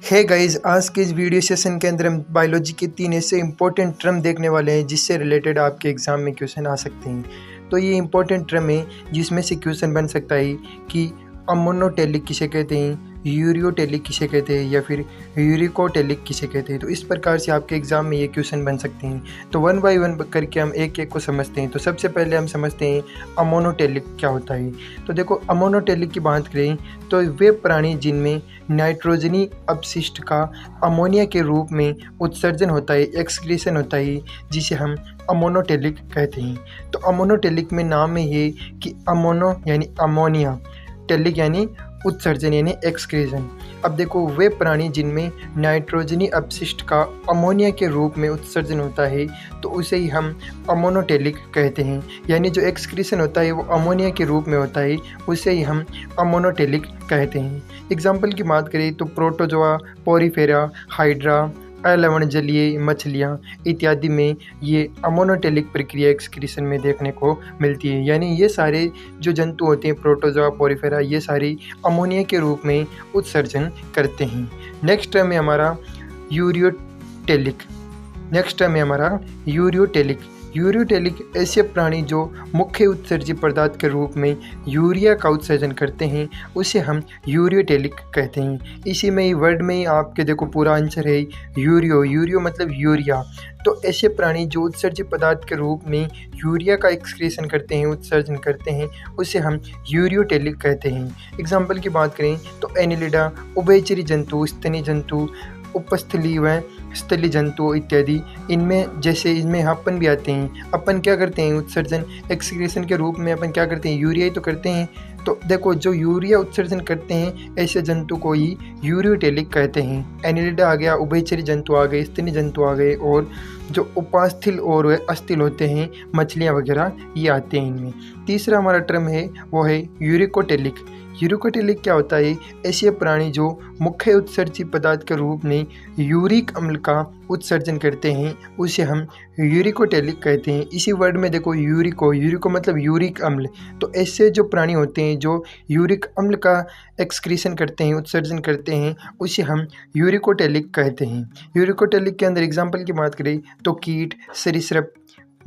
Hey guys, आज के इस वीडियो सेशन के अंदर हम बायोलॉजी के 3 ऐसे इंपॉर्टेंट टर्म देखने वाले हैं जिससे रिलेटेड आपके एग्जाम में क्वेश्चन आ सकते हैं। तो ये इंपॉर्टेंट टर्म है जिसमें से क्वेश्चन बन सकता है कि अमोनोटेलिक किसे कहते हैं, यूरियोटेलिक किसे कहते हैं या फिर यूरिकोटेलिक किसे कहते हैं। तो इस प्रकार से आपके एग्जाम में ये क्वेश्चन बन सकते हैं। तो वन बाय वन करके हम एक एक को समझते हैं। तो सबसे पहले हम समझते हैं अमोनोटेलिक क्या होता है। तो देखो, अमोनोटेलिक की बात करें तो वे प्राणी जिनमें नाइट्रोजनी अपशिष्ट का अमोनिया के रूप में उत्सर्जन होता है, एक्सक्रीशन होता है, जिसे हम अमोनोटेलिक कहते हैं। तो अमोनोटेलिक में नाम में ये कि अमोनो यानी अमोनिया, टेलिक यानी उत्सर्जन यानी एक्सक्रीशन। अब देखो, वे प्राणी जिनमें नाइट्रोजनी अपशिष्ट का अमोनिया के रूप में उत्सर्जन होता है तो उसे ही हम अमोनोटेलिक कहते हैं। यानी जो एक्सक्रीशन होता है वो अमोनिया के रूप में होता है, उसे ही हम अमोनोटेलिक कहते हैं। एग्जाम्पल की बात करें तो प्रोटोजोआ, पोरीफेरा, हाइड्रा, अलवणजलीय मछलियाँ इत्यादि में ये अमोनोटेलिक प्रक्रिया एक्सक्रीशन में देखने को मिलती है। यानी ये सारे जो जंतु होते हैं, प्रोटोजोआ, पोरीफेरा, ये सारी अमोनिया के रूप में उत्सर्जन करते हैं। नेक्स्ट टर्म है हमारा यूरियोटेलिक। यूरियोटेलिक ऐसे प्राणी जो मुख्य उत्सर्जी पदार्थ के रूप में यूरिया का उत्सर्जन करते हैं उसे हम यूरियोटेलिक कहते हैं। इसी में ही वर्ड में ही आपके देखो पूरा आंसर है यूरियो मतलब यूरिया। तो ऐसे प्राणी जो उत्सर्जी पदार्थ के रूप में यूरिया का एक्सक्रीशन करते हैं, उत्सर्जन करते हैं, उसे हम यूरियोटेलिक कहते हैं। एग्जाम्पल की बात करें तो एनिलिडा, उभयचरी जंतु, स्तनी जंतु, उपस्थली व स्थली जंतु इत्यादि, इनमें अपन भी आते हैं। अपन क्या करते हैं, उत्सर्जन एक्सक्रीशन के रूप में अपन क्या करते हैं, यूरिया ही तो करते हैं। तो देखो, जो यूरिया उत्सर्जन करते हैं ऐसे जंतु को ही यूरियोटेलिक कहते हैं। एनिलिडा आ गया, उभयचरी जंतु आ गए, स्तनी जंतु आ गए, और जो उपास्थल और अस्थिल होते हैं, मछलियाँ वगैरह, ये आते हैं इनमें। तीसरा हमारा टर्म है वो है यूरिकोटेलिक। यूरिकोटेलिक क्या होता है, ऐसे प्राणी जो मुख्य उत्सर्जी पदार्थ के रूप में यूरिक अम्ल का उत्सर्जन करते हैं उसे हम यूरिकोटेलिक कहते हैं। इसी वर्ड में देखो, यूरिको मतलब यूरिक अम्ल। तो ऐसे जो प्राणी होते हैं जो यूरिक अम्ल का एक्सक्रीशन करते हैं, उत्सर्जन करते हैं, उसे हम यूरिकोटेलिक कहते हैं। यूरिकोटेलिक के अंदर एग्जाम्पल की बात करें तो कीट, सरीसृप,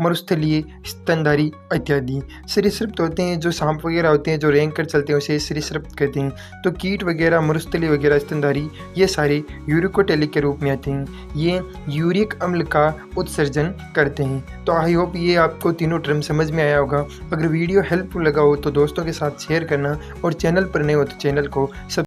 मरुस्थलीय, स्तनधारी इत्यादि। सरीसृप तो होते हैं जो सांप वगैरह होते हैं जो रेंग कर चलते हैं, उसे सरीसृप कहते हैं। तो कीट वगैरह, मरुस्थलीय वगैरह, स्तनधारी, ये सारे यूरिकोटेलिक के रूप में आते हैं। ये यूरिक अम्ल का उत्सर्जन करते हैं। तो आई होप ये आपको तीनों टर्म समझ में आया होगा। अगर वीडियो हेल्पफुल लगा हो तो दोस्तों के साथ शेयर करना, और चैनल पर नए हो तो चैनल को